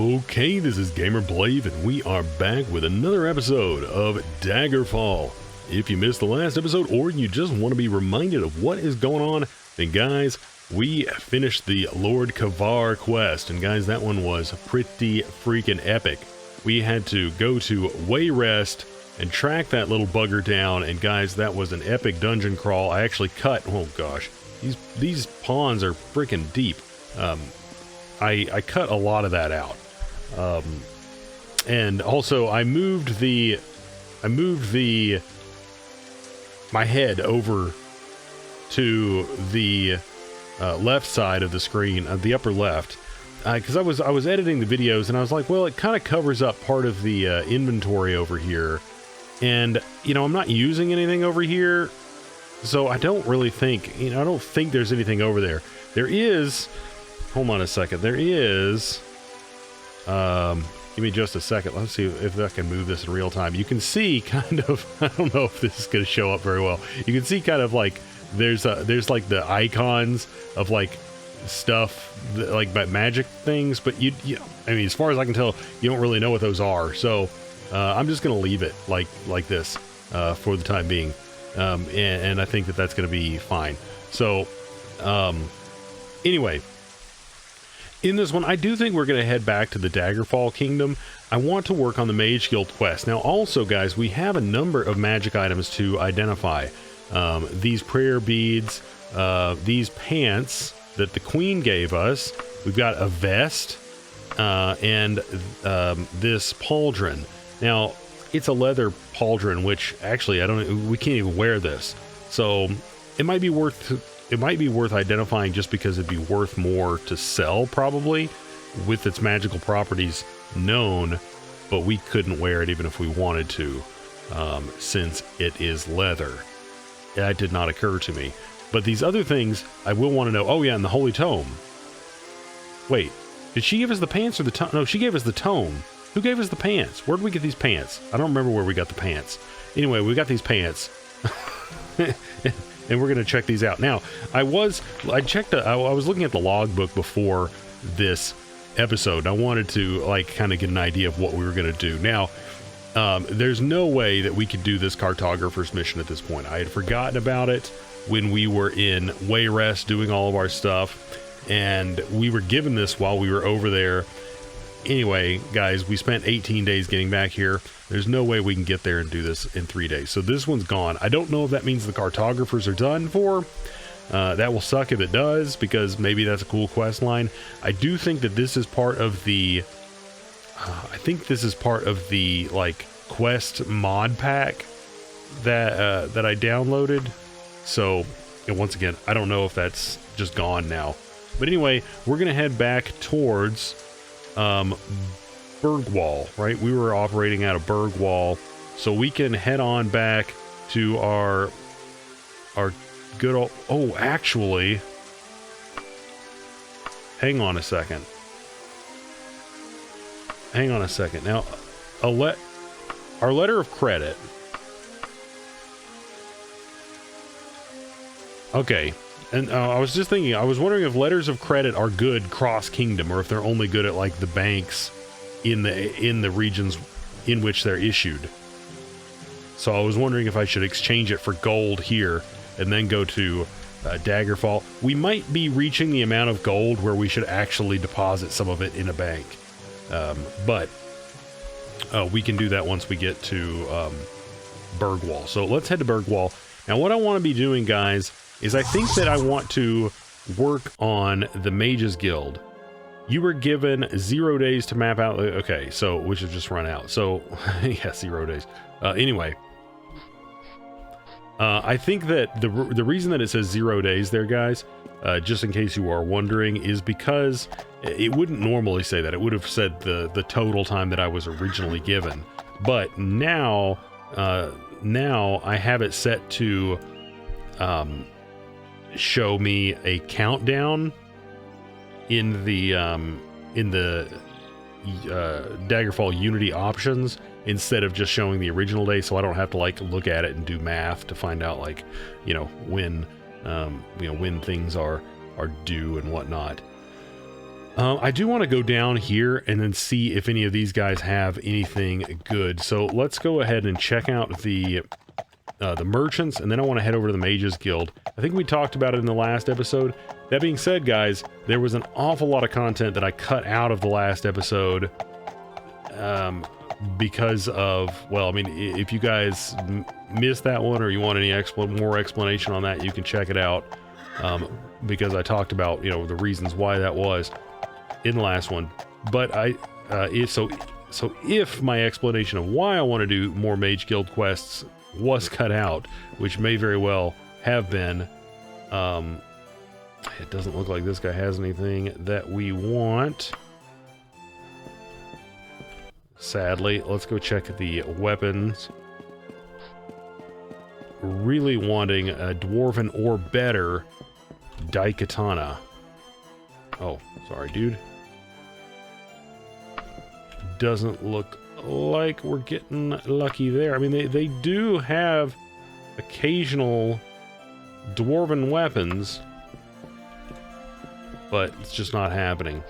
Okay, this is Gamer Blave, and we are back with another episode of Daggerfall. If you missed the last episode, or you just want to be reminded of what is going on, then guys, we finished the Lord Kavar quest, and guys, that one was pretty freaking epic. We had to go to Wayrest and track that little bugger down, and guys, that was an epic dungeon crawl. I actually cut, oh gosh, these ponds are freaking deep. I cut a lot of that out. And also I moved my head over to the left side of the screen, the upper left, because I was editing the videos, and I was like, well, it kind of covers up part of the inventory over here, and you know, I'm not using anything over here, so I don't really think, you know, I don't think there's anything over there. There is, hold on a second, there is, give me just a second. Let's see if I can move this in real time. You can see kind of, I don't know if this is going to show up very well. You can see kind of like, there's like the icons of like stuff, like magic things, but you I mean, as far as I can tell, you don't really know what those are. So, I'm just going to leave it like this, for the time being. And I think that that's going to be fine. So, anyway, in this one, I do think we're going to head back to the Daggerfall Kingdom. I want to work on the Mage Guild quest. Now, also, guys, we have a number of magic items to identify. These prayer beads, these pants that the Queen gave us. We've got a vest, and this pauldron. Now, it's a leather pauldron, which actually we can't even wear this. So it might be worth identifying, just because it'd be worth more to sell, probably, with its magical properties known, but we couldn't wear it even if we wanted to, since it is leather. That did not occur to me. But these other things, I will want to know. Oh yeah, and the Holy Tome. Wait, did she give us the pants or the tome? No, she gave us the tome. Who gave us the pants? Where did we get these pants? I don't remember where we got the pants. Anyway, we got these pants. And we're going to check these out. Now, I was looking at the logbook before this episode. I wanted to like kind of get an idea of what we were going to do. Now, there's no way that we could do this cartographer's mission at this point. I had forgotten about it when we were in Wayrest doing all of our stuff, and we were given this while we were over there. Anyway, guys, we spent 18 days getting back here. There's no way we can get there and do this in 3 days. So this one's gone. I don't know if that means the cartographers are done for. That will suck if it does, because maybe that's a cool quest line. I do think that this is part of the like quest mod pack that I downloaded. So, and once again, I don't know if that's just gone now. But anyway, we're gonna head back towards Bergwall, right? We were operating out of Bergwall, so we can head on back to our good old, oh, actually, hang on a second. Now, our letter of credit. Okay. And I was just thinking, I was wondering if letters of credit are good cross kingdom, or if they're only good at like the banks in the regions in which they're issued. So I was wondering if I should exchange it for gold here and then go to Daggerfall. We might be reaching the amount of gold where we should actually deposit some of it in a bank. But we can do that once we get to Bergwall. So let's head to Bergwall. Now what I want to be doing, guys, is I think that I want to work on the Mages Guild. You were given 0 days to map out. Okay, so which has just run out. So yeah, 0 days. Anyway, I think that the reason that it says 0 days there, guys, just in case you are wondering, is because it wouldn't normally say that. It would have said the total time that I was originally given. But now I have it set to show me a countdown in the Daggerfall Unity options, instead of just showing the original day, so I don't have to like look at it and do math to find out, like, you know, when things are due and whatnot. I do want to go down here and then see if any of these guys have anything good. So let's go ahead and check out the merchants, and then I want to head over to the Mages Guild. I think we talked about it in the last episode. That being said, guys, there was an awful lot of content that I cut out of the last episode because of, well, I mean, if you guys missed that one or you want any more explanation on that, you can check it out because I talked about, you know, the reasons why that was in the last one. But so if my explanation of why I want to do more Mage Guild quests was cut out, which may very well have been, it doesn't look like this guy has anything that we want. Sadly, let's go check the weapons. Really wanting a dwarven or better daikatana. Oh, sorry, dude. Doesn't look like we're getting lucky there. I mean, they do have occasional dwarven weapons, but it's just not happening.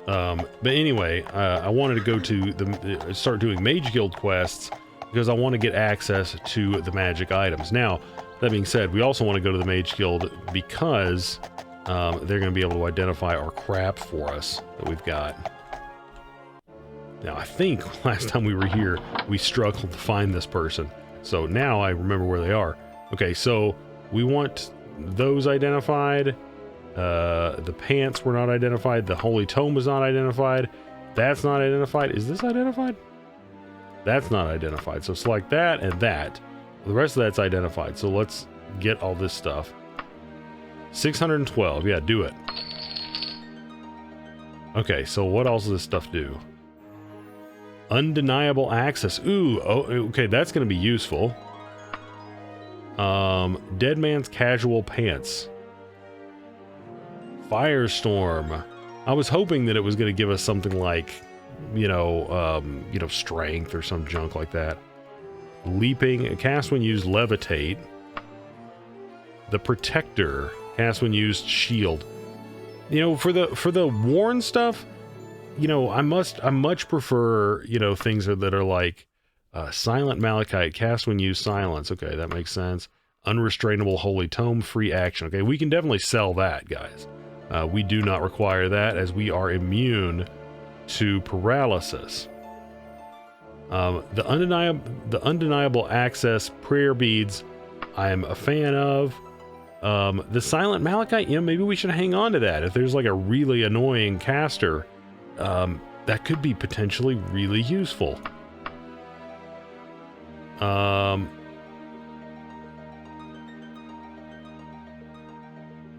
But anyway, I wanted to go to start doing Mage Guild quests because I want to get access to the magic items. Now, that being said, we also want to go to the Mage Guild because they're going to be able to identify our crap for us that we've got. Now, I think last time we were here, we struggled to find this person. So now I remember where they are. Okay, so we want those identified. The pants were not identified. The Holy Tome was not identified. That's not identified. Is this identified? That's not identified. So select that and that. The rest of that's identified. So let's get all this stuff. 612. Yeah, do it. Okay, so what else does this stuff do? Undeniable access. Ooh, oh, okay, that's going to be useful. Dead Man's Casual Pants. Firestorm. I was hoping that it was going to give us something like, strength or some junk like that. Leaping. Cast when used levitate. The Protector. Cast when used shield. You know, for the worn stuff, you know, I much prefer, you know, things that are like Silent Malachite, cast when used silence. Okay, that makes sense. Unrestrainable Holy Tome, free action. Okay, we can definitely sell that, guys. We do not require that as we are immune to paralysis. The undeniable access prayer beads, I am a fan of. The Silent Malachite, you know, maybe we should hang on to that. If there's like a really annoying caster, that could be potentially really useful.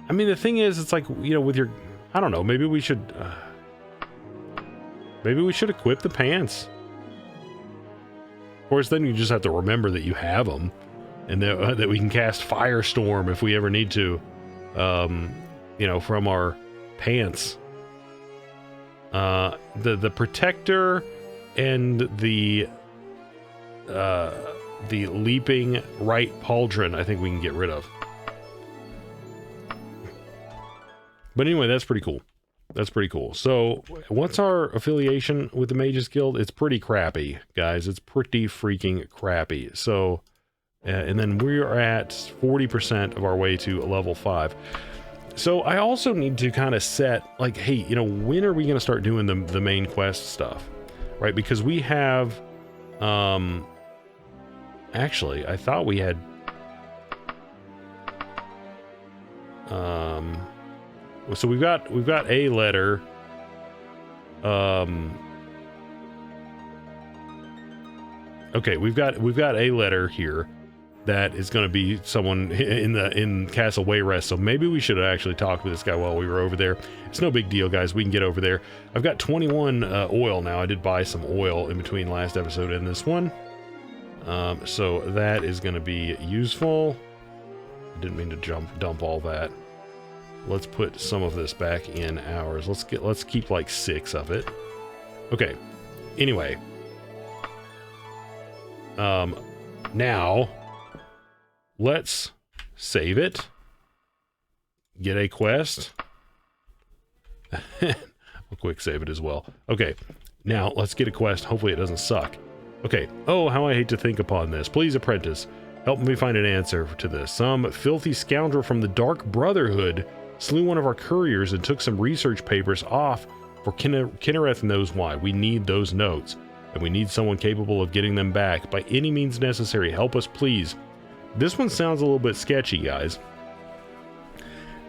I mean, the thing is, it's like, you know, with your, I don't know, maybe we should equip the pants. Of course, then you just have to remember that you have them, and that we can cast Firestorm if we ever need to, you know, from our pants. The Protector and the Leaping Right Pauldron, I think we can get rid of. But anyway, that's pretty cool. That's pretty cool. So, what's our affiliation with the Mages Guild? It's pretty crappy, guys. It's pretty freaking crappy. So, and then we're at 40% of our way to level 5. So, I also need to kind of set, like, hey, you know, when are we going to start doing the main quest stuff? Right? Because we have, actually, I thought we had, so we've got a letter. Okay, we've got a letter here that is going to be someone in Castle Wayrest. So maybe we should have actually talked with this guy while we were over there. It's no big deal, guys. We can get over there. I've got 21 oil now. I did buy some oil in between last episode and this one. So that is going to be useful. I didn't mean to dump all that. Let's put some of this back in ours. Let's keep like 6 of it. Okay. Anyway. Now let's save it. get a quest. I'll quick save it as well. Okay, now let's get a quest. Hopefully it doesn't suck. Okay, oh, how I hate to think upon this. Please, apprentice, help me find an answer to this. Some filthy scoundrel from the Dark Brotherhood slew one of our couriers and took some research papers off for Kinnereth knows why. We need those notes, and we need someone capable of getting them back by any means necessary. Help us, please. This one sounds a little bit sketchy, guys.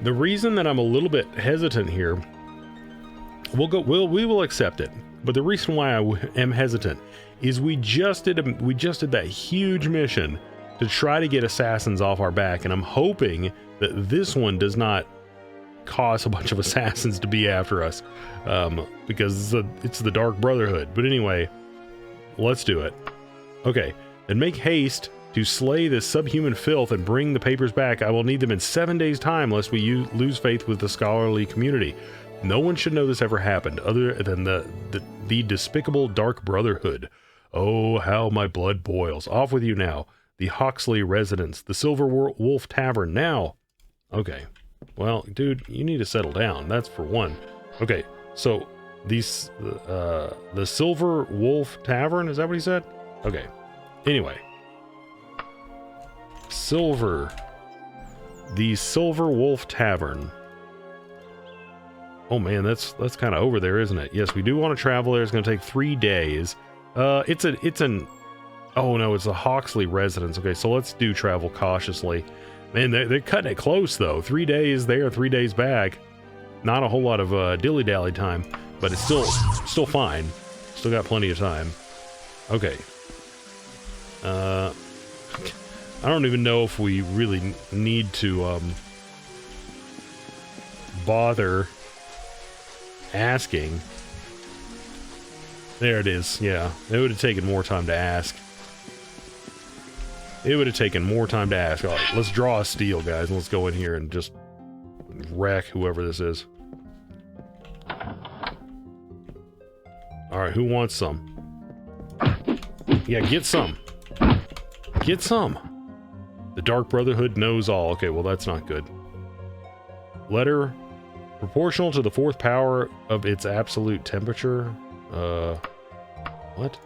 The reason that I'm a little bit hesitant here, we will accept it. But the reason why I am hesitant is we just did that huge mission to try to get assassins off our back, and I'm hoping that this one does not cause a bunch of assassins to be after us, because it's the Dark Brotherhood. But anyway, let's do it. Okay, then make haste to slay this subhuman filth and bring the papers back. I will need them in 7 days' time, lest we lose faith with the scholarly community. No one should know this ever happened, other than the despicable Dark Brotherhood. Oh, how my blood boils. Off with you now. The Hawksley residence, the Silver Wolf Tavern, now. Okay. Well, dude, you need to settle down. That's for one. Okay, so the Silver Wolf Tavern, is that what he said? Okay. Anyway. The Silver Wolf Tavern. Oh man, that's kind of over there, isn't it? Yes, we do want to travel there. It's going to take 3 days. It's a Hawksley residence. Okay, so let's do travel cautiously. Man, they're cutting it close though. 3 days there, 3 days back. Not a whole lot of dilly-dally time, but it's still fine. Still got plenty of time. Okay. I don't even know if we really need to bother asking. There it is. Yeah, it would have taken more time to ask. It would have taken more time to ask. All right, let's draw a steal, guys, and let's go in here and just wreck whoever this is. All right, who wants some? Yeah, get some. Get some. The Dark Brotherhood knows all. Okay, well, that's not good. Letter proportional to the 4th power of its absolute temperature. What?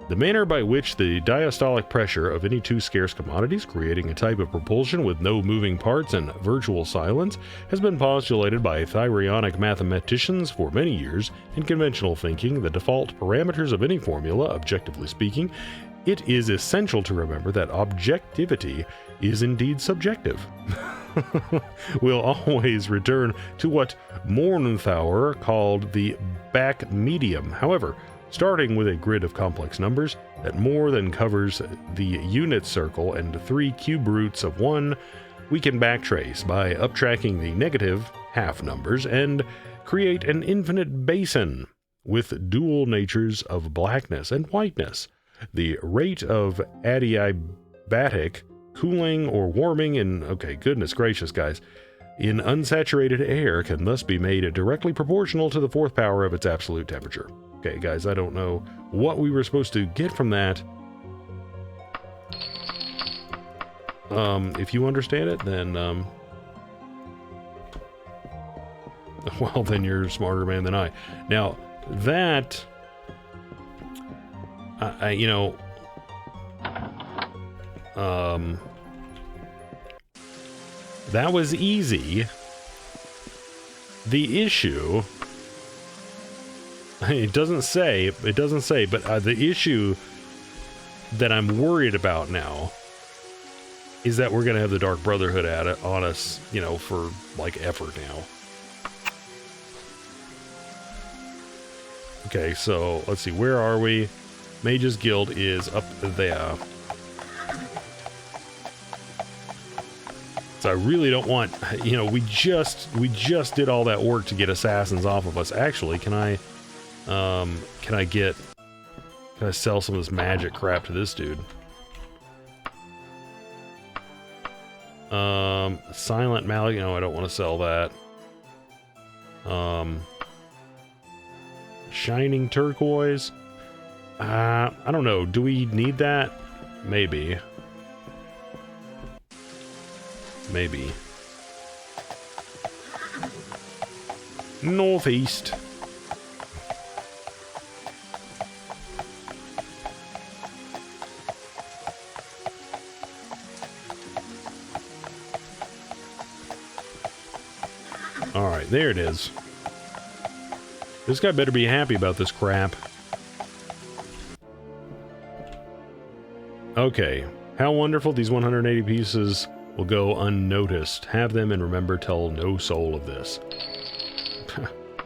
The manner by which the diastolic pressure of any two scarce commodities, creating a type of propulsion with no moving parts and virtual silence, has been postulated by thyrionic mathematicians for many years. In conventional thinking, the default parameters of any formula, objectively speaking, it is essential to remember that objectivity is indeed subjective. We'll always return to what Mornthauer called the back medium. However, starting with a grid of complex numbers that more than covers the unit circle and 3 cube roots of 1, we can backtrace by uptracking the negative half numbers and create an infinite basin with dual natures of blackness and whiteness. The rate of adiabatic cooling or warming in, okay, goodness gracious, guys, in unsaturated air can thus be made directly proportional to the 4th power of its absolute temperature. Okay, guys, I don't know what we were supposed to get from that. If you understand it, then, well, then you're a smarter man than I. Now, that, you know, that was easy. The issue, it doesn't say, but the issue that I'm worried about now is that we're going to have the Dark Brotherhood at it on us, you know, for like effort now. Okay, so let's see, where are we? Mage's Guild is up there. So I really don't want, you know, we just did all that work to get assassins off of us. Actually, can I sell some of this magic crap to this dude? Silent Malik, no, I don't want to sell that. Shining Turquoise. I don't know. Do we need that? Maybe. Maybe. Northeast. Alright, there it is. This guy better be happy about this crap. Okay. How wonderful. These 180 pieces will go unnoticed. Have them and remember, tell no soul of this.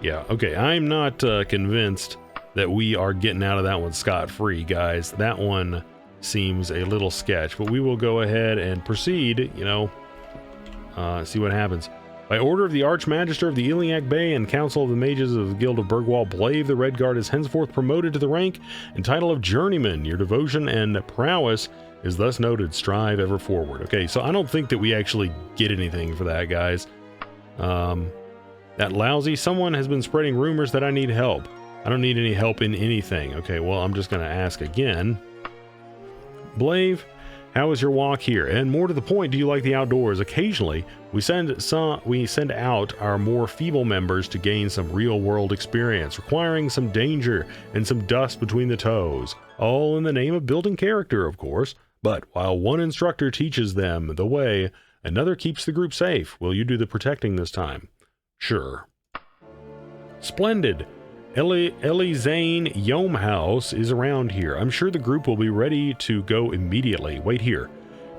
Yeah, okay. I'm not convinced that we are getting out of that one scot-free, guys. That one seems a little sketch, but we will go ahead and proceed, you know, see what happens. By order of the Archmagister of the Iliac Bay and Council of the Mages of the Guild of Bergwall, Blave the Red Guard is henceforth promoted to the rank and title of Journeyman. Your devotion and prowess is thus noted. Strive ever forward. Okay, so I don't think that we actually get anything for that, guys. That lousy someone has been spreading rumors that I need help. I don't need any help in anything. Okay, well, I'm just going to ask again. Blave, how is your walk here? And more to the point, do you like the outdoors? Occasionally, we send out our more feeble members to gain some real-world experience, requiring some danger and some dust between the toes, all in the name of building character, of course. But while one instructor teaches them the way, another keeps the group safe. Will you do the protecting this time? Sure. Splendid. Ellie Zane Yome House is around here. I'm sure the group will be ready to go immediately. Wait here.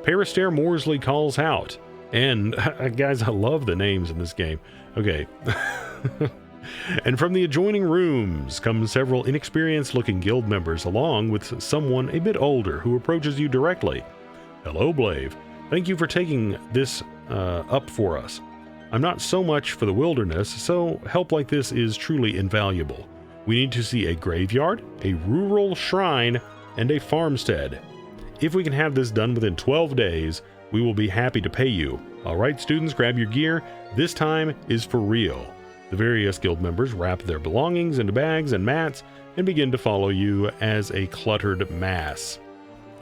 Perister Morsley calls out. And, guys, I love the names in this game. Okay. And from the adjoining rooms come several inexperienced-looking guild members, along with someone a bit older who approaches you directly. Hello, Blave. Thank you for taking this up for us. I'm not so much for the wilderness, so help like this is truly invaluable. We need to see a graveyard, a rural shrine, and a farmstead. If we can have this done within 12 days, we will be happy to pay you. All right, students, grab your gear. This time is for real. The various guild members wrap their belongings into bags and mats and begin to follow you as a cluttered mass.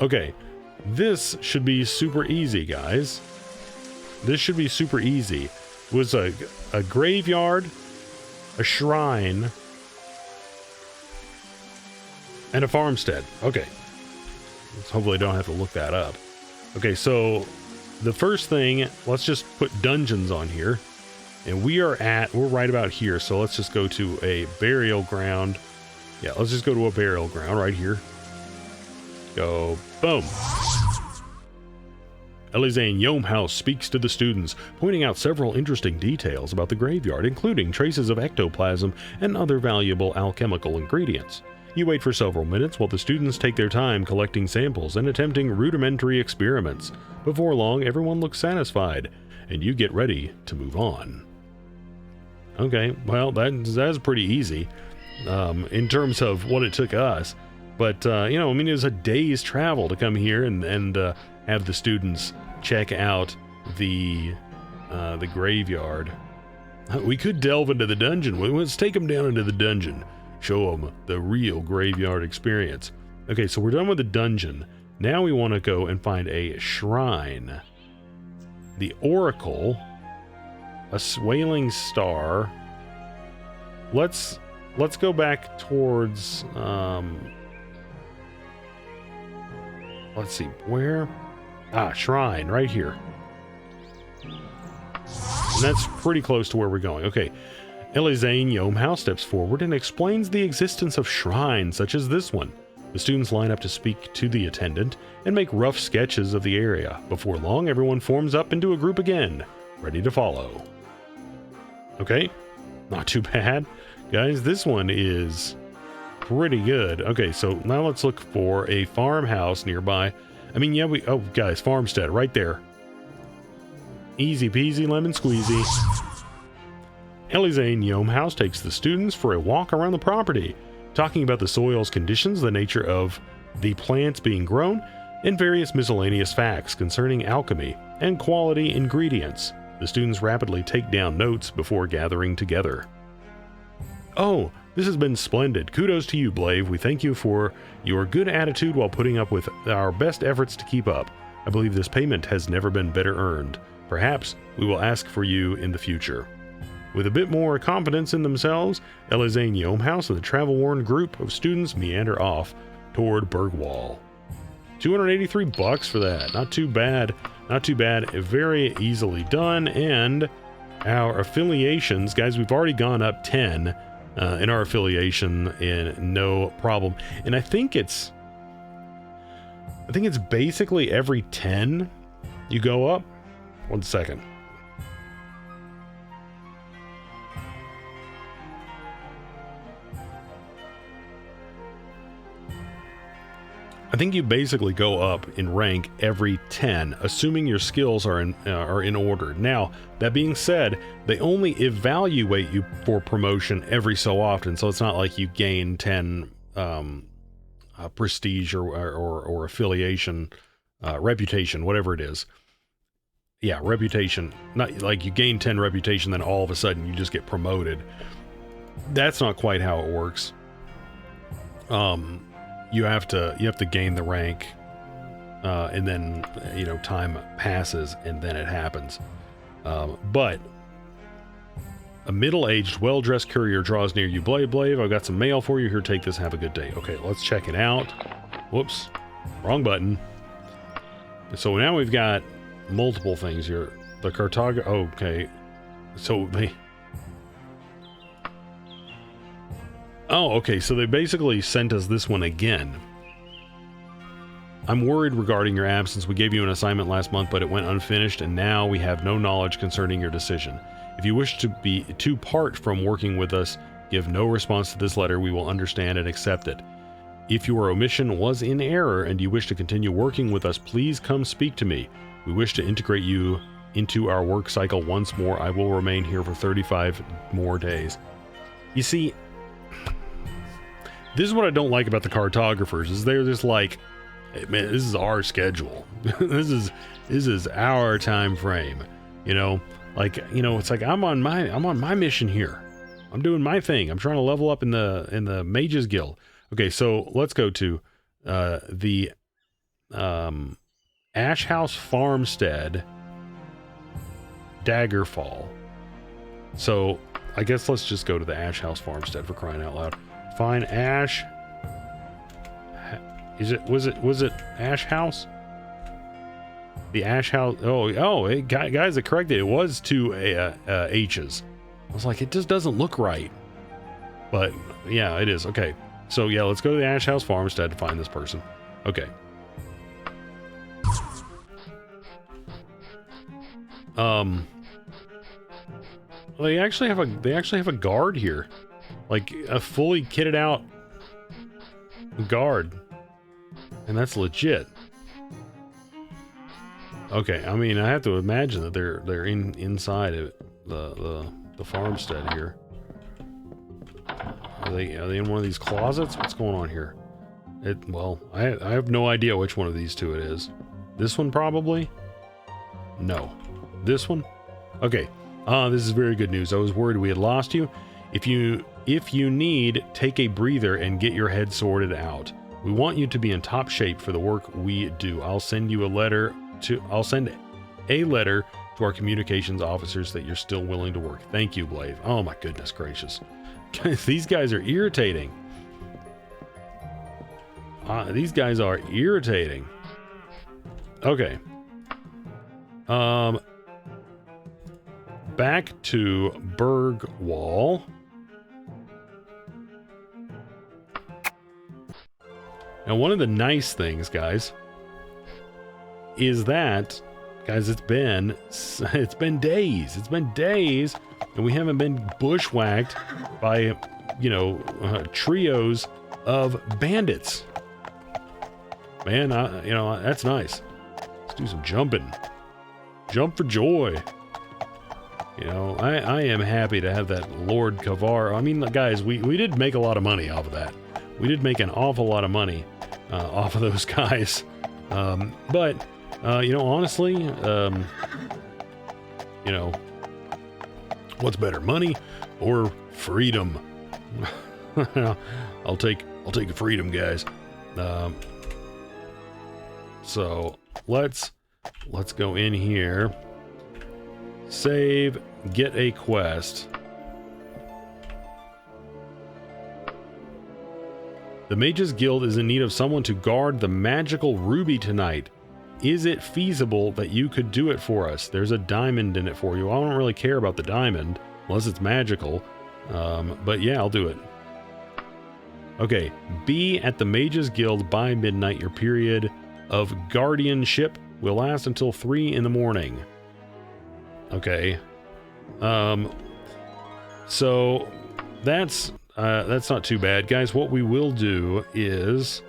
Okay, this should be super easy, guys. This should be super easy. It was a graveyard, a shrine, and a farmstead. Okay. Hopefully I don't have to look that up. Okay, so the first thing, let's just put dungeons on here. And we're right about here, so let's just go to a burial ground. Yeah, let's just go to a burial ground right here. Go, boom. Elizane Yome House speaks to the students, pointing out several interesting details about the graveyard, including traces of ectoplasm and other valuable alchemical ingredients. You wait for several minutes while the students take their time collecting samples and attempting rudimentary experiments. Before long, everyone looks satisfied, and you get ready to move on. Okay, well, that's pretty easy in terms of what it took us. But, you know, I mean, it was a day's travel to come here and have the students check out the graveyard. We could delve into the dungeon. Let's take them down into the dungeon. Show them the real graveyard experience. Okay, so we're done with the dungeon. Now we want to go and find a shrine. The Oracle, a Swailing Star. Let's go back towards let's see, where? Ah, shrine, right here. And that's pretty close to where we're going. Okay. Elizane Yome House steps forward and explains the existence of shrines such as this one. The students line up to speak to the attendant and make rough sketches of the area. Before long, everyone forms up into a group again, ready to follow. Okay, not too bad. Guys, this one is pretty good. Okay, so now let's look for a farmhouse nearby. I mean, yeah, oh, guys, farmstead right there. Easy peasy lemon squeezy. Elizane Yome House takes the students for a walk around the property, talking about the soil's conditions, the nature of the plants being grown, and various miscellaneous facts concerning alchemy and quality ingredients. The students rapidly take down notes before gathering together. Oh, this has been splendid. Kudos to you, Blave. We thank you for your good attitude while putting up with our best efforts to keep up. I believe this payment has never been better earned. Perhaps we will ask for you in the future. With a bit more confidence in themselves, Elizane Yomhouse and the travel-worn group of students meander off toward Bergwall. 283 bucks for that. Not too bad. Not too bad. Very easily done. And our affiliations, guys, we've already gone up 10 in our affiliation in no problem. And I think it's basically every 10 you go up. 1 second. I think you basically go up in rank every 10, assuming your skills are in order. Now, that being said, they only evaluate you for promotion every so often, so it's not like you gain 10 prestige or affiliation, reputation, whatever it is. Yeah, reputation. Not like you gain 10 reputation, then all of a sudden you just get promoted. That's not quite how it works. You have to gain the rank, and then, you know, time passes and then it happens. But a middle-aged, well-dressed courier draws near you. Blave, I've got some mail for you. Here, take this. Have a good day. Okay, let's check it out. Whoops, wrong button. So now we've got multiple things here. The Carthago. Okay, so they. Oh, okay, so they basically sent us this one again. I'm worried regarding your absence. We gave you an assignment last month, but it went unfinished, and now we have no knowledge concerning your decision. If you wish to part from working with us, give no response to this letter. We will understand and accept it. If your omission was in error and you wish to continue working with us, please come speak to me. We wish to integrate you into our work cycle once more. I will remain here for 35 more days. You see, this is what I don't like about the cartographers, is they're just like, hey, man, this is our schedule. this is our time frame. You know, like, you know, it's like I'm on my mission here. I'm doing my thing. I'm trying to level up in the Mages Guild. Okay, so let's go to the Ash House Farmstead, Daggerfall. So I guess let's just go to the Ash House Farmstead, for crying out loud. Find Ash. Was it Ash House? The Ash House. Oh, hey, guys, I corrected. It was 2 H's. I was like, it just doesn't look right. But yeah, it is. Okay. So yeah, let's go to the Ash House Farmstead to find this person. Okay. They actually have a guard here. Like a fully kitted out guard. And that's legit. Okay, I mean, I have to imagine that they're inside of the farmstead here. Are they in one of these closets? What's going on here? Well, I have no idea which one of these two it is. This one probably? No. This one? Okay. This is very good news. I was worried we had lost you. If you need, take a breather and get your head sorted out. We want you to be in top shape for the work we do. I'll send a letter to our communications officers that you're still willing to work. Thank you, Blave. Oh my goodness gracious. These guys are irritating. These guys are irritating. Okay. Back to Bergwall. Now, one of the nice things, guys, is that, guys, it's been days. It's been days, and we haven't been bushwhacked by, trios of bandits. Man, that's nice. Let's do some jumping. Jump for joy. I am happy to have that Lord Kavar. I mean, guys, we did make a lot of money off of that. We did make an awful lot of money off of those guys. But honestly, what's better, money or freedom? I'll take the freedom, guys. So let's go in here, save, get a quest. The Mages Guild is in need of someone to guard the magical ruby tonight. Is it feasible that you could do it for us? There's a diamond in it for you. I don't really care about the diamond, unless it's magical. But yeah, I'll do it. Okay, be at the Mages Guild by midnight. Your period of guardianship will last until 3 in the morning. Okay. So that's not too bad, guys. What we will do is,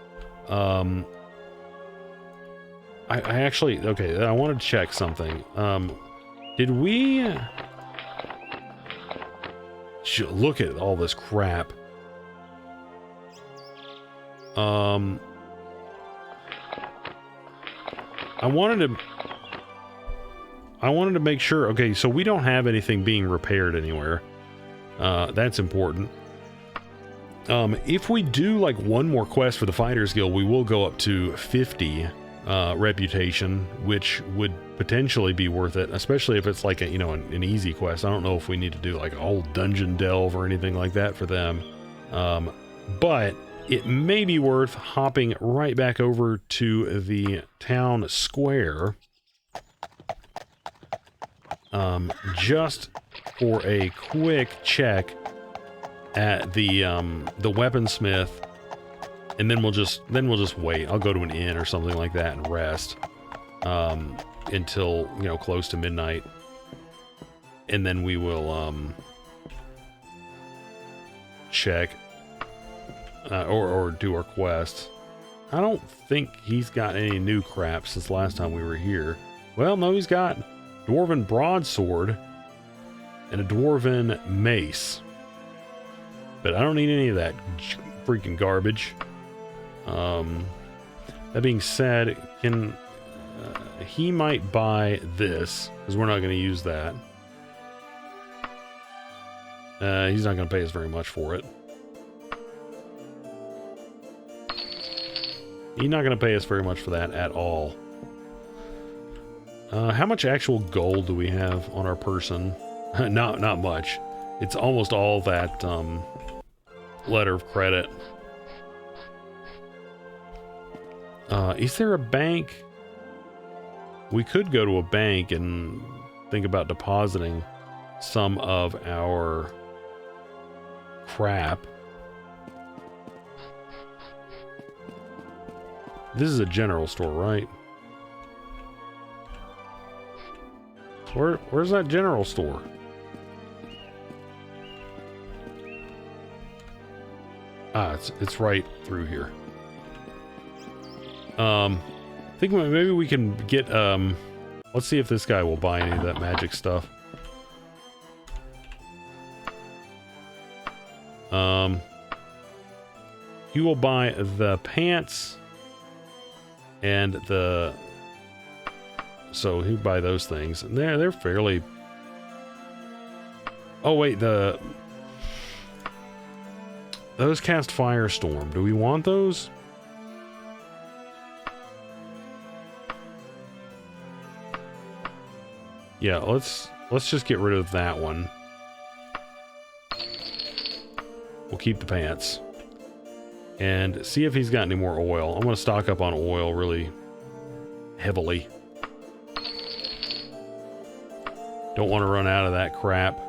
I actually, okay, I want to check something. Did we look at all this crap? I wanted to make sure. Okay, so we don't have anything being repaired anywhere. That's important. If we do like one more quest for the Fighters Guild, we will go up to 50 reputation, which would potentially be worth it, especially if it's like a, you know, an easy quest. I don't know if we need to do like a whole dungeon delve or anything like that for them. But it may be worth hopping right back over to the town square, just for a quick check at the weaponsmith, and then we'll just wait. I'll go to an inn or something like that and rest until, you know, close to midnight, and then we will check or do our quest. I don't think he's got any new crap since last time we were here. Well, no, he's got dwarven broadsword and a dwarven mace, but I don't need any of that freaking garbage. That being said, can he might buy this, because we're not going to use that. He's not going to pay us very much for it. He's not going to pay us very much for that at all. How much actual gold do we have on our person? Not much. It's almost all that letter of credit. Is there a bank? We could go to a bank and think about depositing some of our crap. This is a general store, right? Where's that general store? Ah, it's right through here. I think maybe we can get, let's see if this guy will buy any of that magic stuff. He will buy the pants and the... So he'd buy those things. And they're fairly... Oh, wait, those cast Firestorm. Do we want those? Yeah, let's just get rid of that one. We'll keep the pants. And see if he's got any more oil. I'm going to stock up on oil really heavily. Don't want to run out of that crap.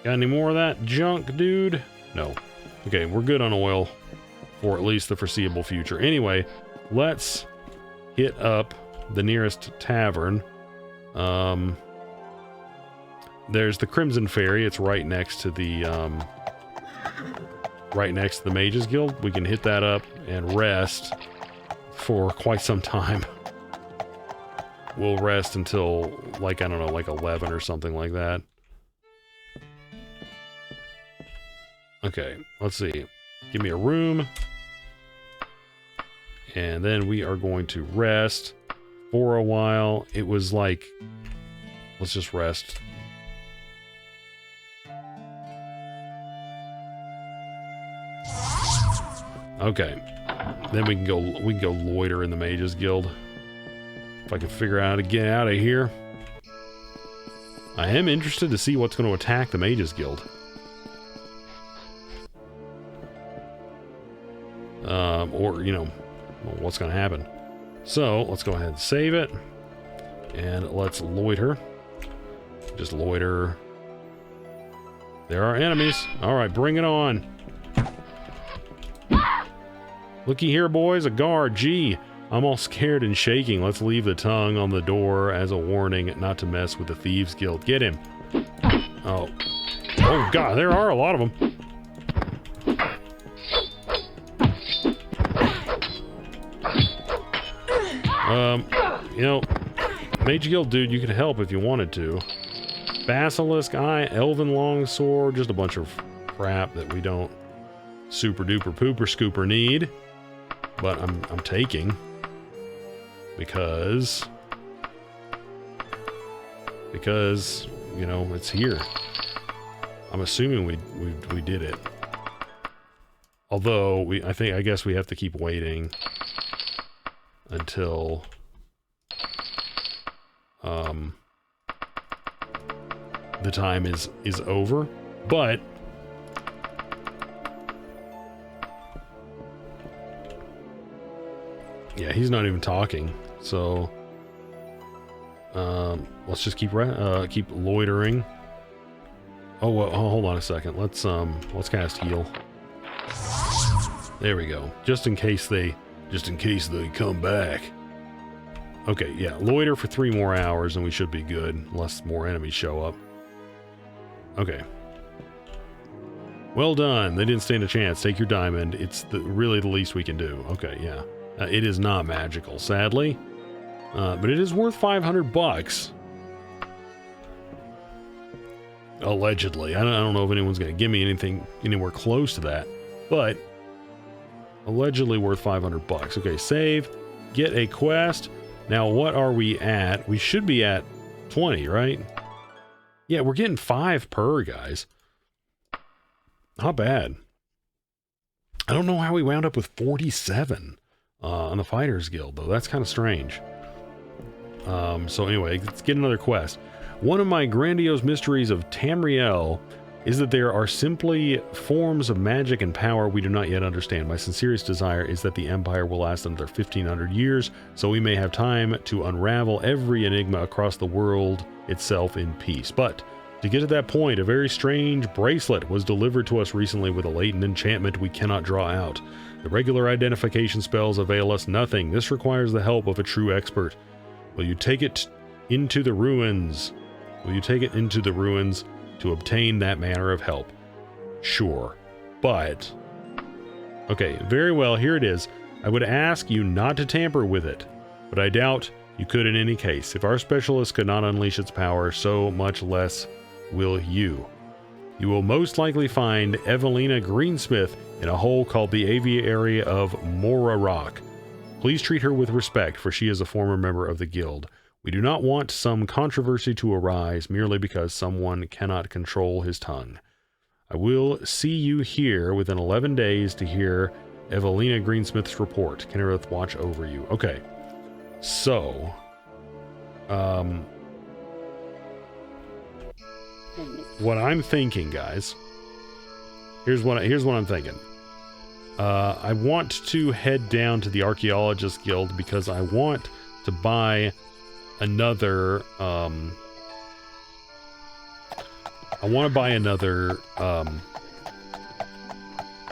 Got any more of that junk, dude? No. Okay, we're good on oil for at least the foreseeable future. Anyway, let's hit up the nearest tavern. There's the Crimson Fairy. It's right next to the Mages Guild. We can hit that up and rest for quite some time. We'll rest until, like, I don't know, like 11 or something like that. Okay, let's see. Give me a room. And then we are going to rest for a while. It was like, let's just rest. Okay. Then we can go loiter in the Mages Guild. If I can figure out how to get out of here. I am interested to see what's going to attack the Mages Guild. Or, you know, what's going to happen. So, let's go ahead and save it. And let's loiter. Just loiter. There are enemies. Alright, bring it on. Looky here, boys. A guard. Gee, I'm all scared and shaking. Let's leave the tongue on the door as a warning not to mess with the Thieves Guild. Get him. Oh. Oh, God. There are a lot of them. You know, Mage Guild dude, you could help if you wanted to. Basilisk Eye, Elven Longsword, just a bunch of crap that we don't super duper pooper scooper need. But I'm taking because you know it's here. I'm assuming we did it. Although I guess we have to keep waiting until the time is over, but yeah, he's not even talking, so let's just keep loitering. Oh, well, hold on a second. Let's cast heal. There we go. Just in case they come back. Okay, yeah, loiter for 3 more hours and we should be good, unless more enemies show up. Okay. Well done. They didn't stand a chance. Take your diamond. It's really the least we can do. Okay, yeah. It is not magical, sadly. But it is worth 500 bucks. Allegedly. I don't know if anyone's going to give me anything anywhere close to that. But allegedly worth 500 bucks. Okay, save. Get a quest. Now, what are we at? We should be at 20, right? Yeah, we're getting 5 per, guys. Not bad. I don't know how we wound up with 47 on the Fighters Guild, though. That's kind of strange. So anyway, let's get another quest. One of my grandiose mysteries of Tamriel is that there are simply forms of magic and power we do not yet understand. My sincerest desire is that the Empire will last another 1,500 years, so we may have time to unravel every enigma across the world itself in peace. But to get to that point, a very strange bracelet was delivered to us recently with a latent enchantment we cannot draw out. The regular identification spells avail us nothing. This requires the help of a true expert. Will you take it into the ruins? Will you take it into the ruins to obtain that manner of help? Sure. But... okay, very well, here it is. I would ask you not to tamper with it, but I doubt you could in any case. If our specialist could not unleash its power, so much less will you. You will most likely find Evelina Greensmith in a hole called the Aviary of Mora Rock. Please treat her with respect, for she is a former member of the guild. We do not want some controversy to arise merely because someone cannot control his tongue. I will see you here within 11 days to hear Evelina Greensmith's report. Kennereth watch over you. Okay. So, what I'm thinking, guys, here's what I'm thinking. I want to head down to the Archaeologist Guild because I want to buy another,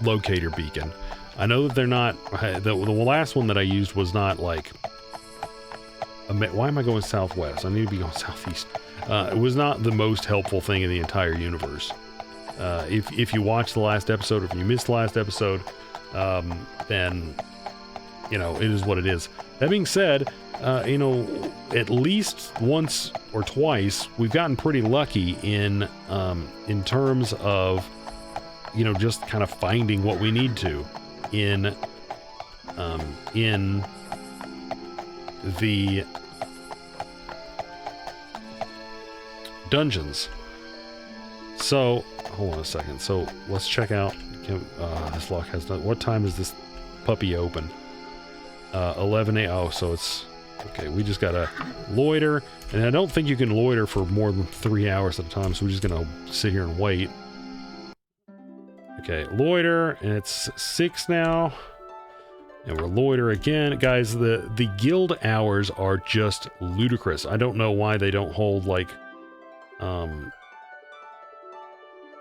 locator beacon. I know that they're not, the last one that I used was not like, why am I going southwest? I need to be going southeast. It was not the most helpful thing in the entire universe. If you watched the last episode, or if you missed the last episode, then, you know, it is what it is. That being said, you know, at least once or twice, we've gotten pretty lucky in terms of, you know, just kind of finding what we need to in the dungeons. So, hold on a second. So, let's check out, this lock has not, what time is this puppy open? 11 a.m. Oh, so it's Okay, we just gotta loiter, and I don't think you can loiter for more than 3 hours at a time, so we're just gonna sit here and wait. Okay, loiter, and it's 6 now. And we're loiter again. Guys, the guild hours are just ludicrous. I don't know why they don't hold, like,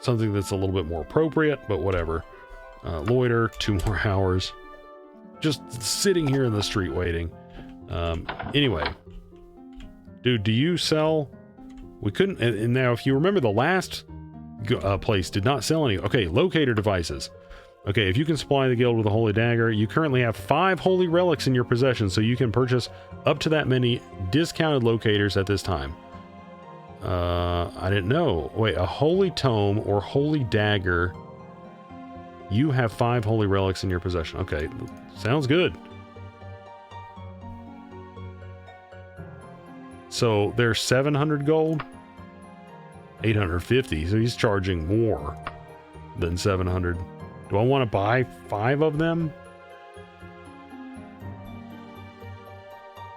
something that's a little bit more appropriate, but whatever. Loiter, 2 more hours. Just sitting here in the street waiting. Anyway. Dude, do you sell? We couldn't, and now if you remember the last place did not sell any. Okay, locator devices. Okay, if you can supply the guild with a holy dagger, you currently have 5 holy relics in your possession, so you can purchase up to that many discounted locators at this time. I didn't know. Wait, a holy tome or holy dagger. You have 5 holy relics in your possession. Okay, sounds good. So there's 700 gold, 850. So he's charging more than 700. Do I want to buy 5 of them?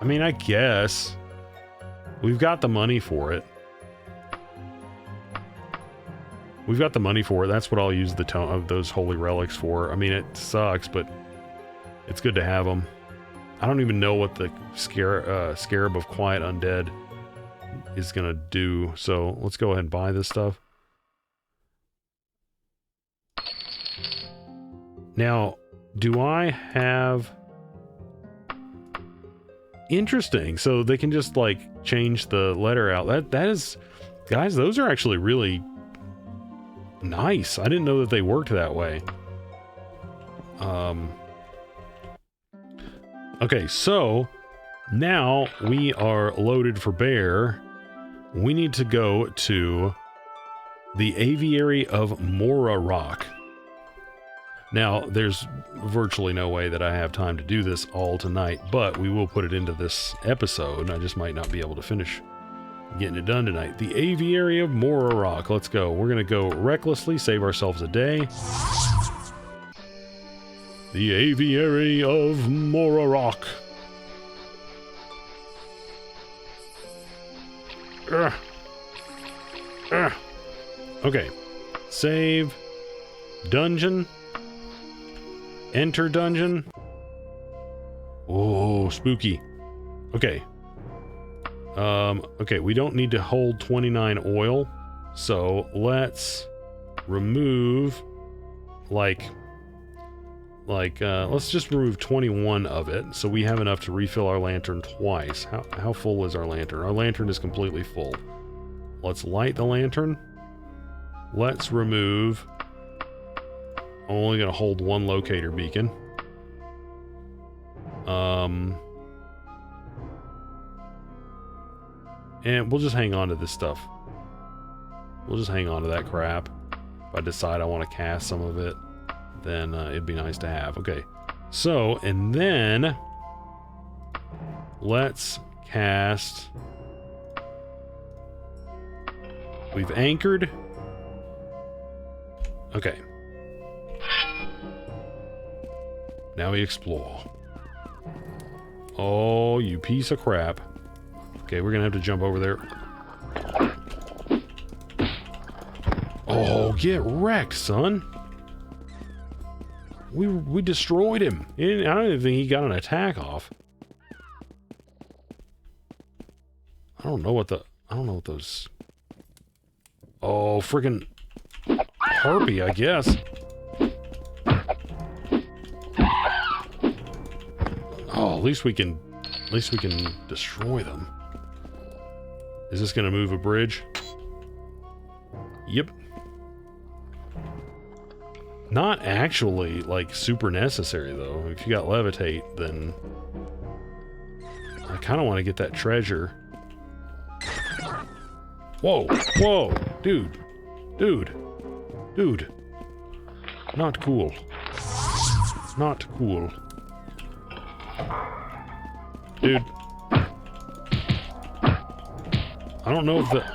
I mean, I guess we've got the money for it. We've got the money for it. That's what I'll use the tome of those holy relics for. I mean, it sucks, but it's good to have them. I don't even know what the Scarab of Quiet Undead is gonna do. So let's go ahead and buy this stuff. Now, do I have... Interesting. So they can just, like, change the letter out. That is... Guys, those are actually really nice. I didn't know that they worked that way. Okay, so now we are loaded for bear. We need to go to the Aviary of Mora Rock. Now, there's virtually no way that I have time to do this all tonight, but we will put it into this episode. I just might not be able to finish getting it done tonight. The Aviary of Mora Rock. Let's go. We're going to go recklessly, save ourselves a day. The Aviary of Mora Rock. Okay. Save. Dungeon. Enter dungeon. Oh, spooky. Okay. Okay, we don't need to hold 29 oil. So let's remove let's just remove 21 of it, so we have enough to refill our lantern twice. How full is our lantern? Our lantern is completely full. Let's light the lantern. Let's remove... I'm only going to hold 1 locator beacon. And we'll just hang on to this stuff. We'll just hang on to that crap. If I decide I want to cast some of it, then it'd be nice to have. Okay, so, and then let's cast... We've anchored. Okay. Now we explore. Oh, you piece of crap. Okay, we're gonna have to jump over there. Oh, get wrecked, son. We destroyed him. I don't even think he got an attack off. I don't know what those... Oh, freaking harpy, I guess. Oh, at least we can destroy them. Is this gonna move a bridge? Yep. Not actually, like, super necessary, though. If you got levitate, then... I kind of want to get that treasure. Whoa! Whoa! Dude! Dude! Dude! Not cool. Not cool. Dude. I don't know if the...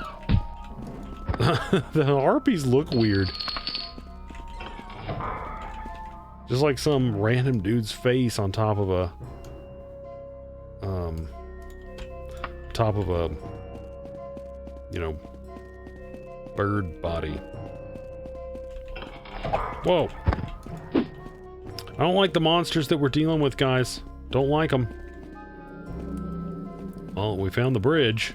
the harpies look weird. Just like some random dude's face on top of a... top of a, you know, bird body. Whoa. I don't like the monsters that we're dealing with, guys. Don't like them. Well, we found the bridge.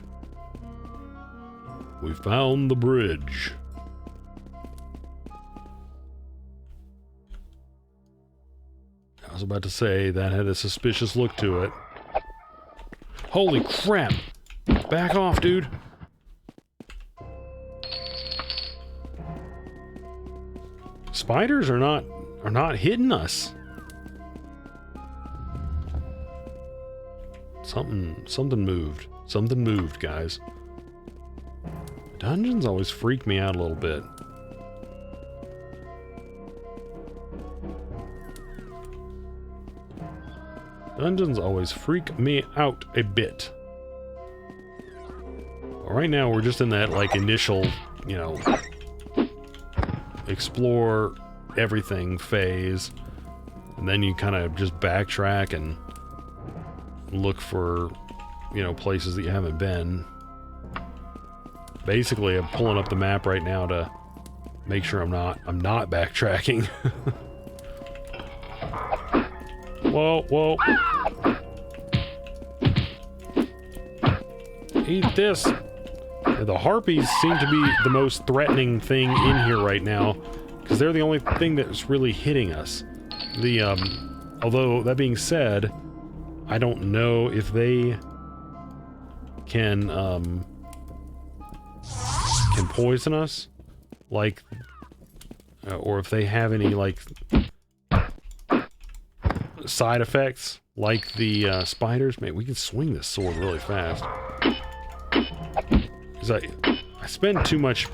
We found the bridge. I was about to say that had a suspicious look to it. Holy crap! Back off, dude. Spiders are not hitting us. Something moved. Something moved, guys. Dungeons always freak me out a little bit. Dungeons always freak me out a bit. Well, right now we're just in that, like, initial, you know, explore everything phase. And then you kind of just backtrack and look for, you know, places that you haven't been. Basically, I'm pulling up the map right now to make sure I'm not backtracking. Whoa, whoa. Eat this. The harpies seem to be the most threatening thing in here right now, because they're the only thing that's really hitting us. Although, that being said, I don't know if they can poison us, like, or if they have any, like, side effects, like the spiders. Man, we can swing this sword really fast. Because I spend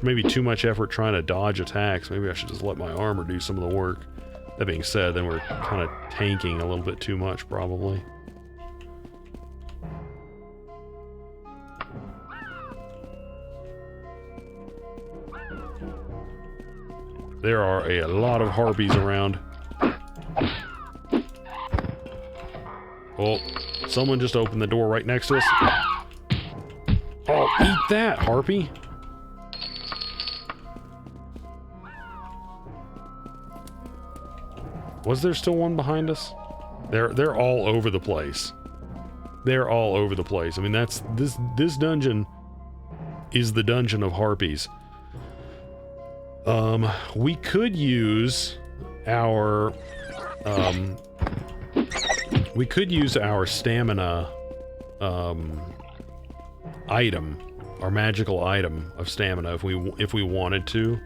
maybe too much effort trying to dodge attacks. Maybe I should just let my armor do some of the work. That being said, then we're kind of tanking a little bit too much, probably. There are a lot of harpies around. Oh, someone just opened the door right next to us. Oh, eat that, harpy. Was there still one behind us? They're all over the place. They're all over the place. I mean, that's this dungeon is the dungeon of harpies. We could use our stamina item, our magical item of stamina if we wanted to.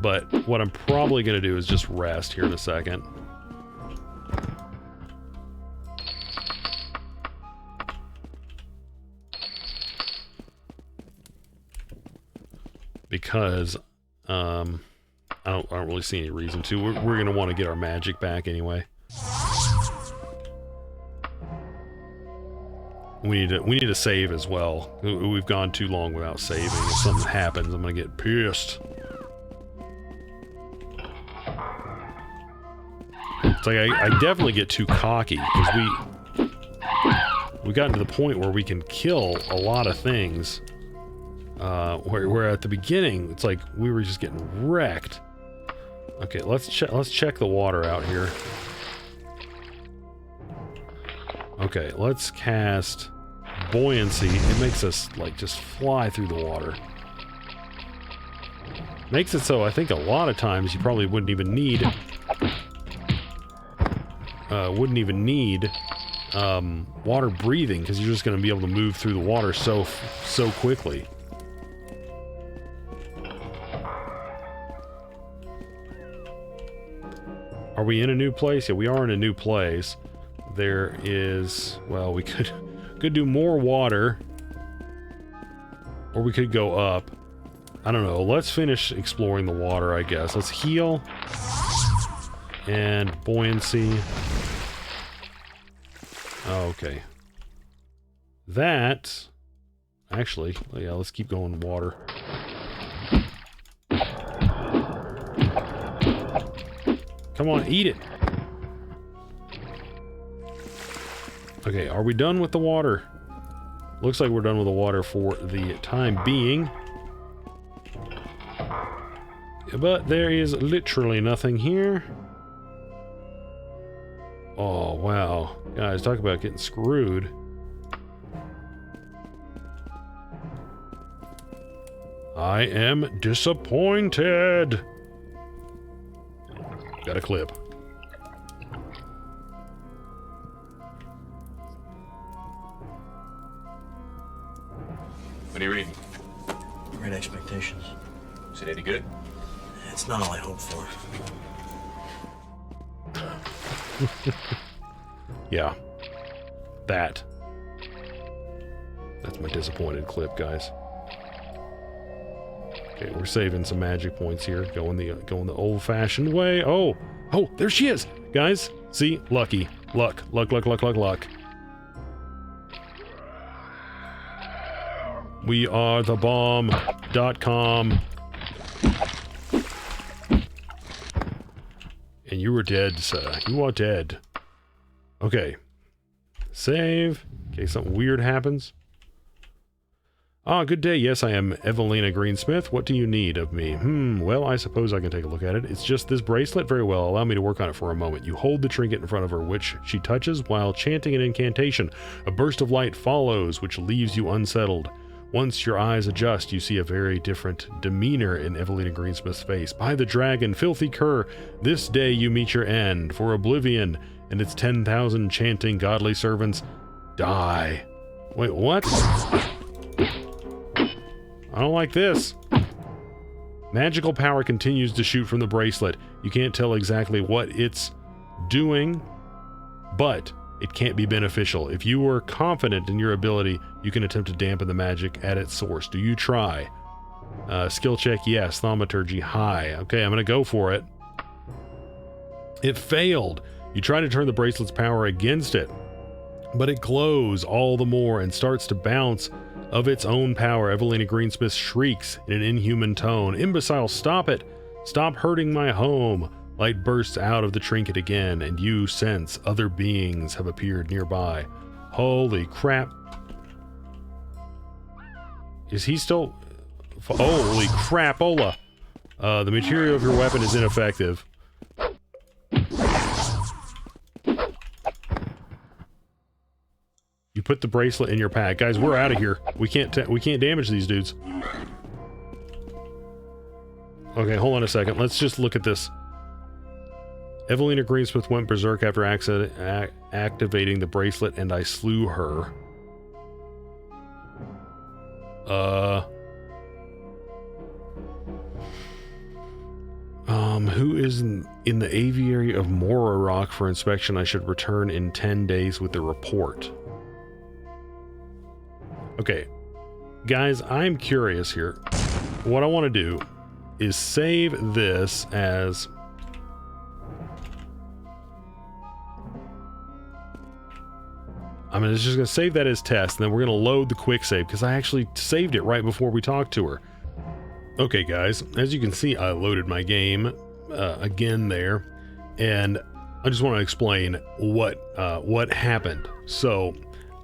But what I'm probably going to do is just rest here in a second. Because I don't really see any reason to. We're going to want to get our magic back anyway. We need to save as well. We've gone too long without saving. If something happens, I'm going to get pissed. It's like I definitely get too cocky because we gotten to the point where we can kill a lot of things. Where at the beginning it's like we were just getting wrecked. Okay, let's check the water out here. Okay, let's cast buoyancy. It makes us like just fly through the water. Makes it so I think a lot of times you probably wouldn't even need water breathing, because you're just going to be able to move through the water so quickly. Are we in a new place? Yeah, we are in a new place. There is, well, we could do more water, or we could go up. I don't know. Let's finish exploring the water, I guess. Let's heal and buoyancy. Okay. That actually, yeah, let's keep going water. Come on, eat it. Okay, are we done with the water? Looks like we're done with the water for the time being. But there is literally nothing here. Oh, wow. Guys, talk about getting screwed. I am disappointed. Got a clip. What are you reading? Great Expectations. Is it any good? It's not all I hoped for. Yeah. That's my disappointed clip, guys. Okay, we're saving some magic points here. Going the old-fashioned way. Oh, there she is, guys. See, lucky, luck. We are the bomb.com. And you are dead, sir. You are dead. Okay. Save. In case something weird happens. Ah, good day. Yes, I am Evelina Greensmith. What do you need of me? Well, I suppose I can take a look at it. It's just this bracelet. Very well. Allow me to work on it for a moment. You hold the trinket in front of her, which she touches while chanting an incantation. A burst of light follows, which leaves you unsettled. Once your eyes adjust, you see a very different demeanor in Evelina Greensmith's face. By the dragon, filthy cur, this day you meet your end, for oblivion and its 10,000 chanting godly servants die. Wait, what? I don't like this. Magical power continues to shoot from the bracelet. You can't tell exactly what it's doing, but it can't be beneficial. If you are confident in your ability, you can attempt to dampen the magic at its source. Do you try? Skill check, yes. Thaumaturgy, high. Okay, I'm going to go for it. It failed. You try to turn the bracelet's power against it, but it glows all the more and starts to bounce of its own power. Evelina Greensmith shrieks in an inhuman tone. Imbecile, stop it! Stop hurting my home! Light bursts out of the trinket again, and you sense other beings have appeared nearby. Holy crap. Is he still... Holy crapola! The material of your weapon is ineffective. You put the bracelet in your pack. Guys, we're out of here. We can't damage these dudes. Okay, hold on a second. Let's just look at this. Evelina Greensmith went berserk after activating the bracelet, and I slew her. Who is in the aviary of Mora Rock for inspection? I should return in 10 days with the report. Okay, guys, I'm curious here. What I want to do is save this as... I'm just going to save that as test, and then we're going to load the quick save, because I actually saved it right before we talked to her. Okay, guys, as you can see, I loaded my game again there, and I just want to explain what happened. So,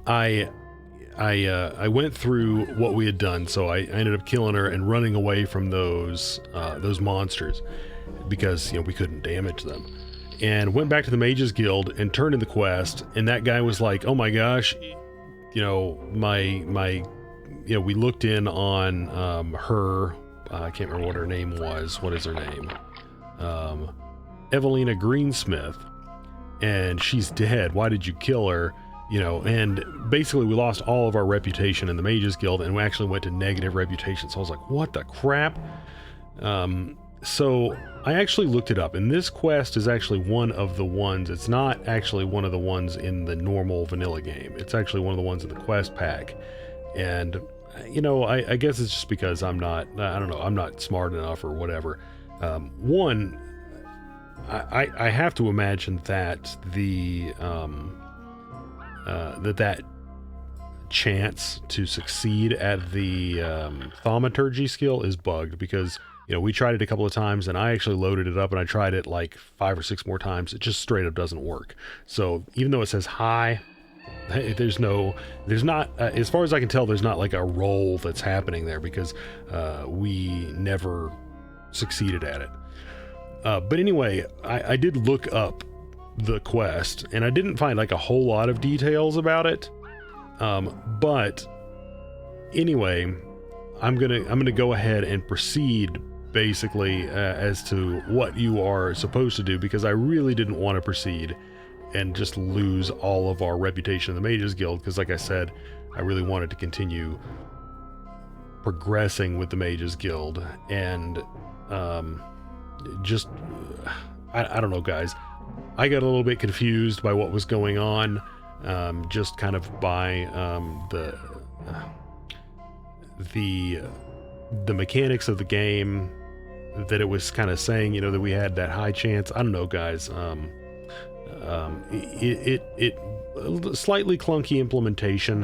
I went through what we had done, so I ended up killing her and running away from those monsters, because, you know, we couldn't damage them. And went back to the Mages Guild and turned in the quest, and that guy was like, oh my gosh, you know, we looked in on her, I can't remember what her name was. What is her name? Evelina Greensmith, and she's dead. Why did you kill her? You know, and basically we lost all of our reputation in the Mages Guild, and we actually went to negative reputation. So I was like, what the crap? So I actually looked it up, and this quest is actually one of the ones. It's not actually one of the ones in the normal vanilla game. It's actually one of the ones in the quest pack. And, you know, I guess it's just because I'm not smart enough or whatever. One, I have to imagine that that chance to succeed at the thaumaturgy skill is bugged, because, you know, we tried it a couple of times, and I actually loaded it up and I tried it like 5 or 6 more times. It just straight up doesn't work. So even though it says high, there's not, as far as I can tell, there's not like a role that's happening there because we never succeeded at it. But anyway, I did look up the quest and I didn't find like a whole lot of details about it. But anyway, I'm gonna go ahead and proceed basically as to what you are supposed to do, because I really didn't want to proceed and just lose all of our reputation in the Mages Guild, because like I said, I really wanted to continue progressing with the Mages Guild. And just I don't know, guys, I got a little bit confused by what was going on, just kind of by the mechanics of the game, that it was kind of saying, you know, that we had that high chance. I don't know, guys. It slightly clunky implementation.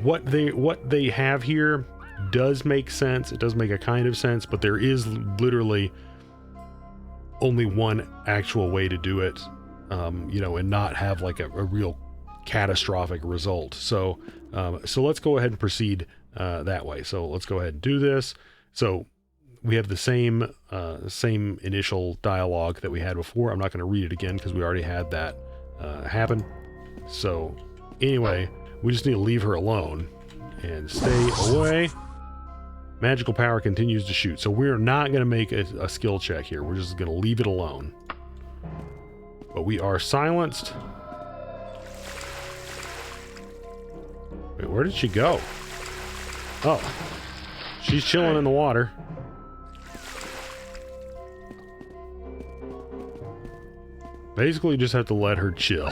What they have here does make sense. It does make a kind of sense, but there is literally only one actual way to do it, you know, and not have like a real catastrophic result. So let's go ahead and proceed that way. So let's go ahead and do this. So we have the same initial dialogue that we had before. I'm not going to read it again because we already had that happen. So anyway, we just need to leave her alone and stay away. Magical power continues to shoot. So we're not going to make a skill check here. We're just going to leave it alone. But we are silenced. Wait, where did she go? Oh, she's chilling in the water. Basically, you just have to let her chill.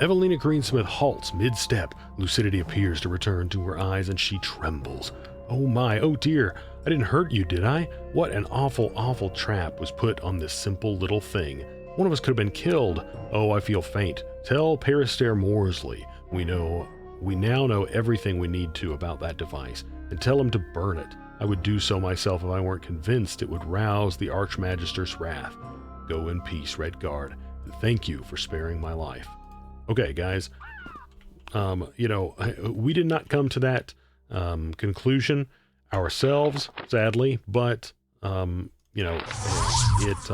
Evelina Greensmith halts mid-step. Lucidity appears to return to her eyes and she trembles. Oh my, oh dear, I didn't hurt you, did I? What an awful, awful trap was put on this simple little thing. One of us could have been killed. Oh, I feel faint. Tell Perister Morsley we now know everything we need to about that device, and tell him to burn it. I would do so myself if I weren't convinced it would rouse the Archmagister's wrath. Go in peace, Red Guard, and thank you for sparing my life. Okay, guys, you know, we did not come to that conclusion ourselves, sadly, but you know, it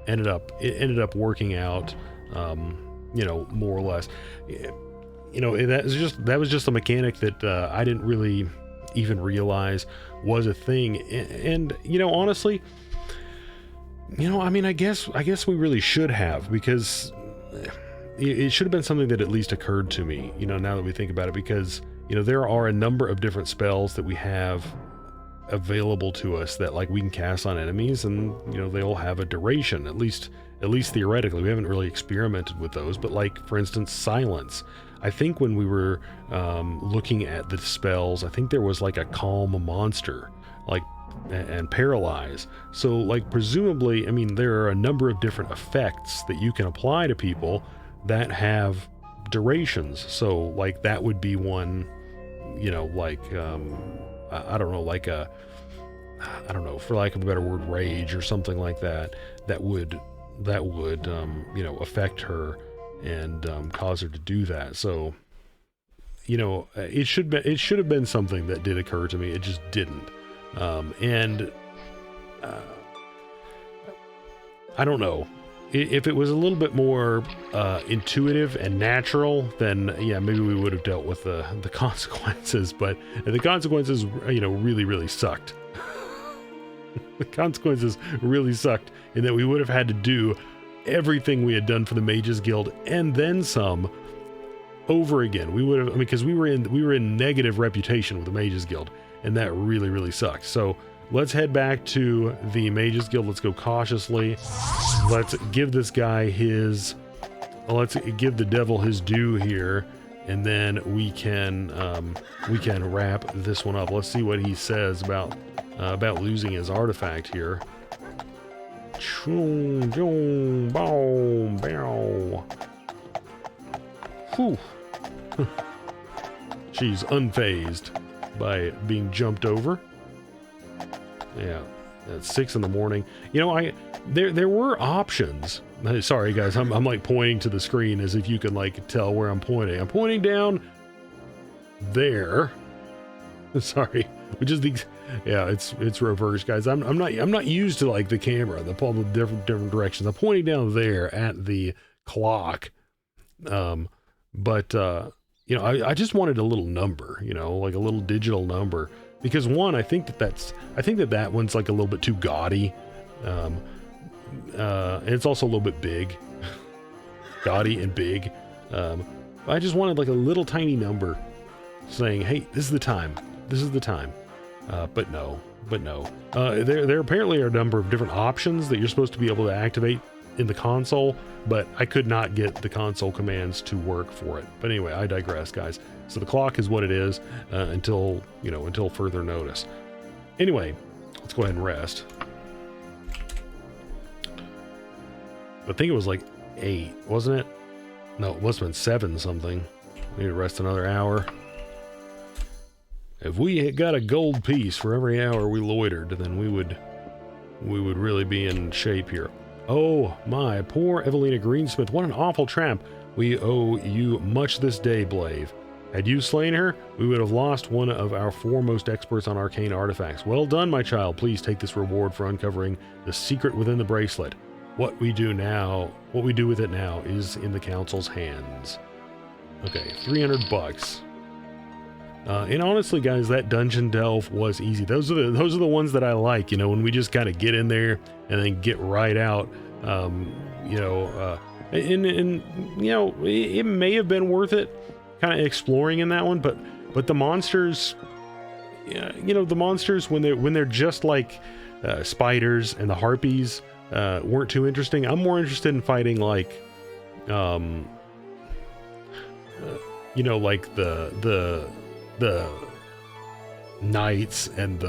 ended up working out, you know, more or less. You know, that was just a mechanic that I didn't really even realize was a thing. And you know, honestly, you know, I mean, I guess we really should have, because it should have been something that at least occurred to me, you know, now that we think about it, because, you know, there are a number of different spells that we have available to us that, like, we can cast on enemies, and, you know, they all have a duration, at least theoretically. We haven't really experimented with those, but, like, for instance, silence. I think when we were looking at the spells, I think there was like a calm monster, like, and paralyze. So, like, presumably, I mean, there are a number of different effects that you can apply to people that have durations. So, like, that would be one, you know, like, I don't know, like I don't know, for lack of a better word, rage or something like that, that would you know, affect her and cause her to do that. So, you know, it should have been something that did occur to me. It just didn't. And I don't know. If it was a little bit more intuitive and natural, then yeah, maybe we would have dealt with the consequences. But the consequences, you know, really sucked. The consequences really sucked in that we would have had to do everything we had done for the Mages Guild and then some over again. We would have, I mean, because we were in negative reputation with the Mages Guild, and that really sucked. So let's head back to the Mages Guild. Let's go cautiously. Let's give this guy let's give the devil his due here, and then we can wrap this one up. Let's see what he says about losing his artifact here. Choom, choom, boom, bow. Whew. She's unfazed by being jumped over. Yeah, it's 6 in the morning. You know, there were options. Sorry guys, I'm like pointing to the screen as if you can like tell where I'm pointing. I'm pointing down there. Sorry, which is the, yeah, it's reversed, guys. I'm not used to like the camera, all the different directions. I'm pointing down there at the clock. But you know, I just wanted a little number, you know, like a little digital number, because one, I think that one's like a little bit too gaudy. And it's also a little bit big, gaudy and big. I just wanted like a little tiny number saying, hey, this is the time. This is the time. But no. There apparently are a number of different options that you're supposed to be able to activate in the console, but I could not get the console commands to work for it. But anyway, I digress, guys. So the clock is what it is until further notice. Anyway, let's go ahead and rest. I think it was like 8, wasn't it? No, it must have been 7 something. I need to rest another hour. If we had got a gold piece for every hour we loitered, then we would really be in shape here. Oh my, poor Evelina Greensmith, what an awful tramp. We owe you much this day, Blave. Had you slain her, we would have lost one of our foremost experts on arcane artifacts. Well done, my child. Please take this reward for uncovering the secret within the bracelet. What we do with it now is in the council's hands. Okay, 300 bucks. And honestly, guys, that dungeon delve was easy. Those are the ones that I like, you know, when we just kind of get in there and then get right out. You know, and you know, it may have been worth it kind of exploring in that one, but the monsters, you know, the monsters when they're just like spiders and the harpies weren't too interesting. I'm more interested in fighting like you know, like the knights and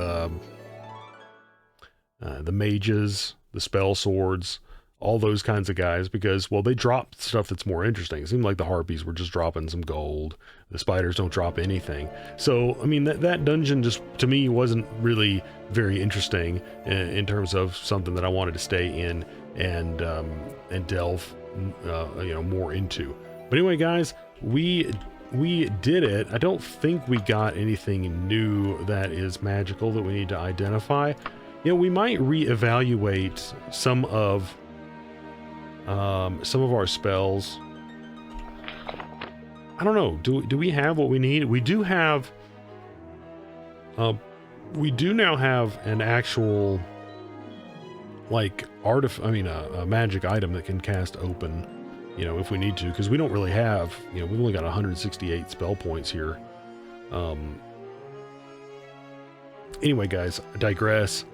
the mages, the spell swords, all those kinds of guys, because, well, they drop stuff that's more interesting. It seemed like the harpies were just dropping some gold. The spiders don't drop anything. So, I mean, that dungeon just, to me, wasn't really very interesting in terms of something that I wanted to stay in and delve, you know, more into. But anyway, guys, we did it. I don't think we got anything new that is magical that we need to identify. You know, we might reevaluate some of our spells. I don't know. Do we have what we need? We do have. We do now have an actual, like, a magic item that can cast open, you know, if we need to, because we don't really have, you know, we've only got 168 spell points here. Anyway, guys, I digress.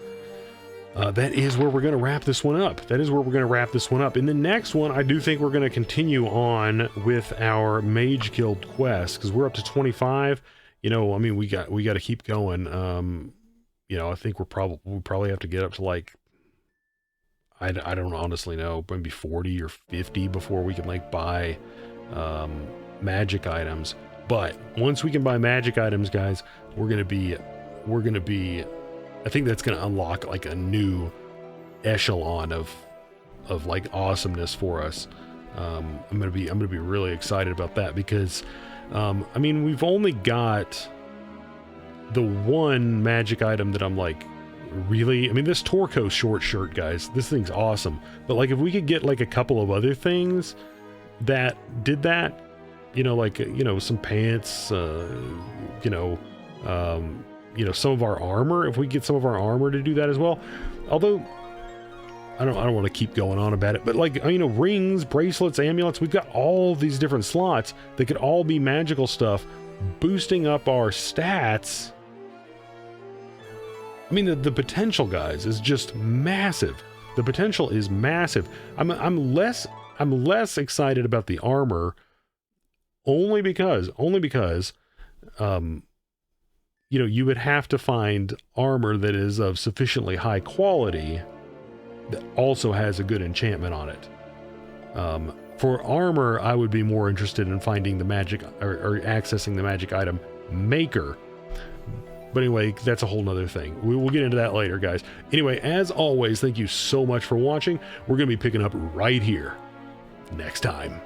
That is where we're going to wrap this one up. In the next one, I do think we're going to continue on with our Mage Guild quest, because we're up to 25. You know, I mean, we got to keep going. You know, I think we probably have to get up to, like, I don't honestly know, maybe 40 or 50 before we can, like, buy magic items. But once we can buy magic items, guys, we're gonna be I think that's gonna unlock like a new echelon of like awesomeness for us. I'm gonna be really excited about that, because I mean, we've only got the one magic item that I'm like, really, I mean, this Torco short shirt, guys, this thing's awesome. But like, if we could get like a couple of other things that did that, you know, like, you know, some pants, you know, some of our armor, if we get some of our armor to do that as well. Although I don't want to keep going on about it, but like, you know, rings, bracelets, amulets, we've got all these different slots that could all be magical stuff, boosting up our stats. I mean, the potential, guys, is just massive. The potential is massive. I'm less excited about the armor, only because you know, you would have to find armor that is of sufficiently high quality that also has a good enchantment on it. For armor, I would be more interested in finding the magic or accessing the magic item maker. But anyway, that's a whole nother thing. We will get into that later, guys. Anyway, as always, thank you so much for watching. We're going to be picking up right here next time.